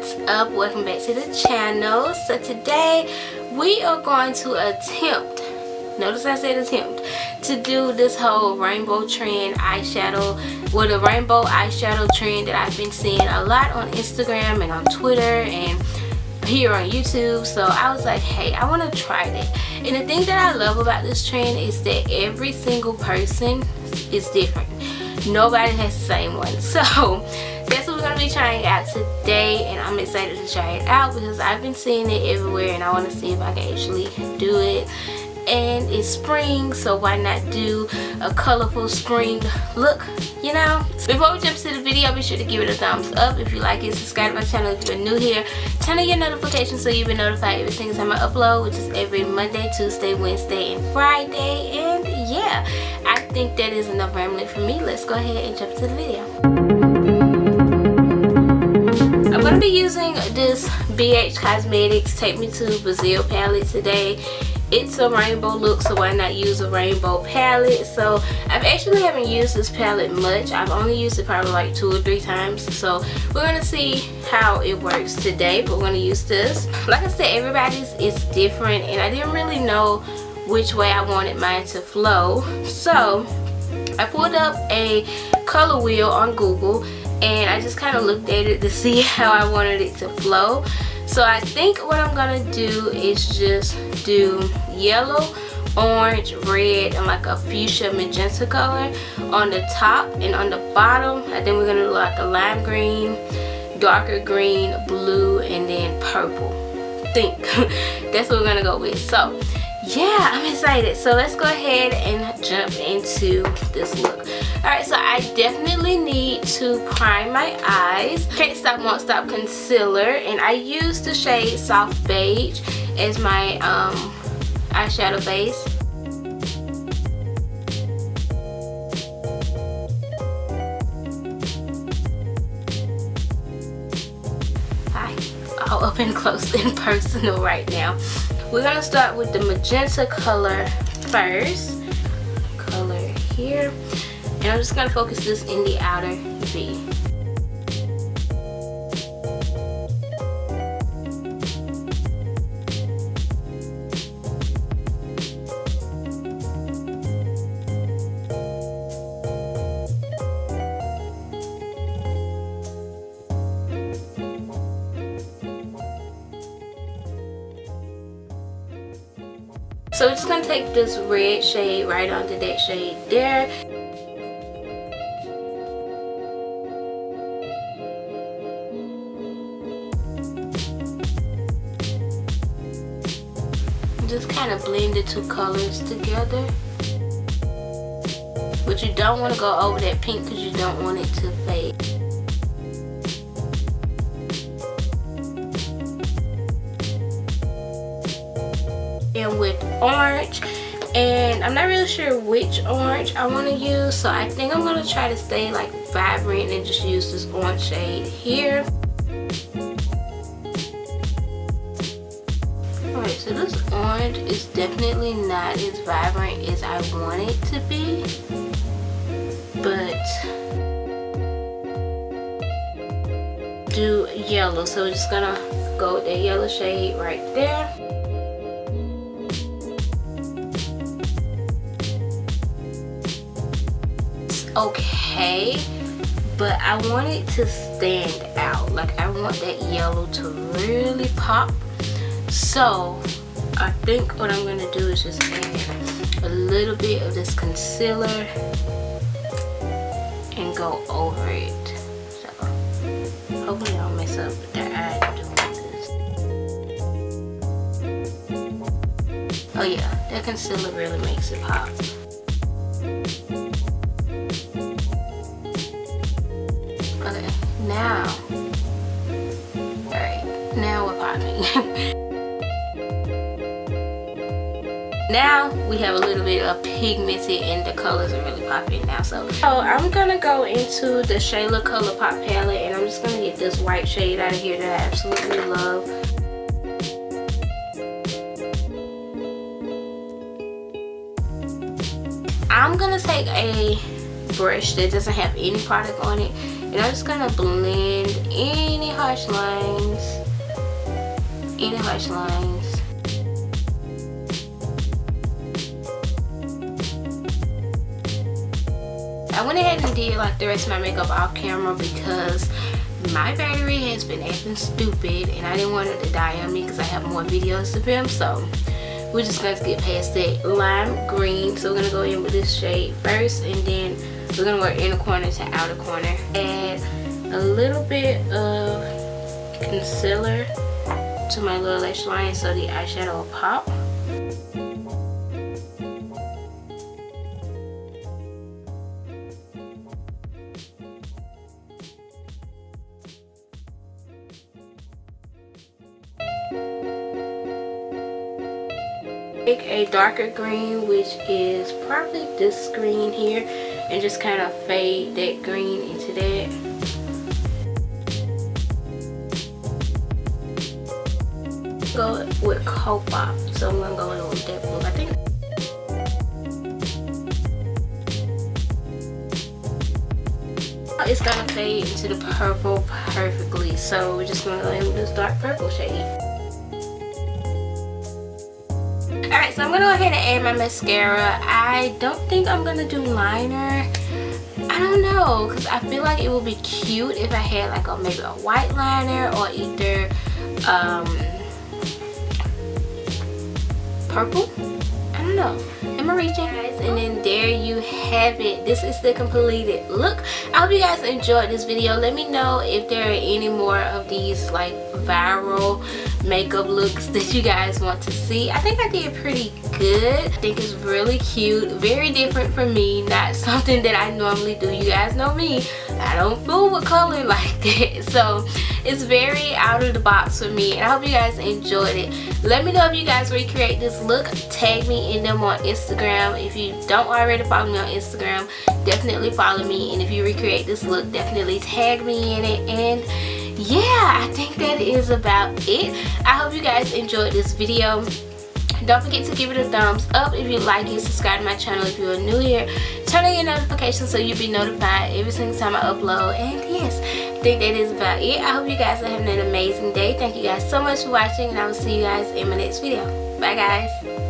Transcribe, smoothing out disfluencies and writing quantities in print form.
What's up? Welcome back to the channel. So today we are going to attempt, notice I said attempt, to do this whole rainbow trend eyeshadow, with a rainbow eyeshadow trend that I've been seeing a lot on Instagram and on Twitter and here on YouTube. So I was like, hey, I want to try that. And the thing that I love about this trend is that every single person is different. Nobody has the same one. So that's what we're going to be trying out today, and I'm excited to try it out because I've been seeing it everywhere and I want to see if I can actually do it. And it's spring, so why not do a colorful spring look, you know? Before we jump to the video, be sure to give it a thumbs up if you like it. Subscribe to my channel if you're new here. Turn on your notifications so you'll be notified every single time I upload, which is every Monday, Tuesday, Wednesday, and Friday. And yeah, I think that is enough rambling for me. Let's go ahead and jump to the video. I'm going to be using this BH Cosmetics Take Me to Brazil palette today. It's a rainbow look, so why not use a rainbow palette? So I actually haven't used this palette much. I've only used it probably like 2 or 3 times. So we're going to see how it works today, but we're going to use this. Like I said, everybody's is different, and I didn't really know which way I wanted mine to flow. So I pulled up a color wheel on Google, and I just kind of looked at it to see how I wanted it to flow. So I think what I'm gonna do is just do yellow, orange, red, and like a fuchsia magenta color on the top, and on the bottom I think we're gonna do like a lime green, darker green, blue, and then purple. I think that's what we're gonna go with. So yeah, I'm excited. So let's go ahead and jump into this look. Alright, so I definitely need to prime my eyes. Can't Stop Won't Stop concealer, and I use the shade Soft Beige as my eyeshadow base. Hi, all up and close and personal right now. We're gonna start with the magenta color first. Color here. And I'm just gonna focus this in the outer V. So we're just gonna take this red shade right onto that shade there. Just kind of blend the two colors together, but you don't want to go over that pink because you don't want it to fade. And with orange, and I'm not really sure which orange I want to use, so I think I'm going to try to stay like vibrant and just use this orange shade here. Alright, so this orange is definitely not as vibrant as I want it to be, but do yellow, so we're just gonna go with that yellow shade right there. It's okay, but I want it to stand out. Like, I want that yellow to really pop. So I think what I'm gonna do is just add a little bit of this concealer and go over it. So hopefully I don't mess up with their eye doing this. Oh yeah, that concealer really makes it pop. Okay, now, alright, now we're popping. Now we have a little bit of pigmented and the colors are really popping now. So I'm gonna go into the Shayla Colourpop palette, and I'm just gonna get this white shade out of here that I absolutely love. I'm gonna take a brush that doesn't have any product on it, And I'm just gonna blend any harsh lines. I went ahead and did like the rest of my makeup off camera because my battery has been acting stupid and I didn't want it to die on me because I have more videos to film. So we're just going to get past that. Lime green, so we're going to go in with this shade first, and then we're going to work inner corner to outer corner. Add a little bit of concealer to my lower lash line so the eyeshadow will pop. Take a darker green, which is probably this green here, and just kind of fade that green into that. Go with Colourpop, so I'm gonna go in with that blue. I think it's gonna fade into the purple perfectly, so we're just gonna go in with this dark purple shade. Alright, so I'm gonna go ahead and add my mascara. I don't think I'm gonna do liner. I don't know, because I feel like it would be cute if I had like maybe a white liner or either purple. I don't know. Am I reaching, guys? And then there you have it. This is the completed look. I hope you guys enjoyed this video. Let me know if there are any more of these like viral makeup looks that you guys want to see. I think I did pretty good. I think it's really cute, very different from me, not something that I normally do. You guys know me, I don't fool with color like that, so it's very out of the box for me, and I hope you guys enjoyed it. Let me know if you guys recreate this look. Tag me in them on Instagram. If you don't already follow me on Instagram, definitely follow me, and if you recreate this look, definitely tag me in it. And yeah, I think that is about it. I hope you guys enjoyed this video. Don't forget to give it a thumbs up if you like it. Subscribe to my channel if you are new here. Turn on your notifications so you'll be notified every single time I upload. And yes, I think that is about it. I hope you guys are having an amazing day. Thank you guys so much for watching, and I will see you guys in my next video. Bye guys.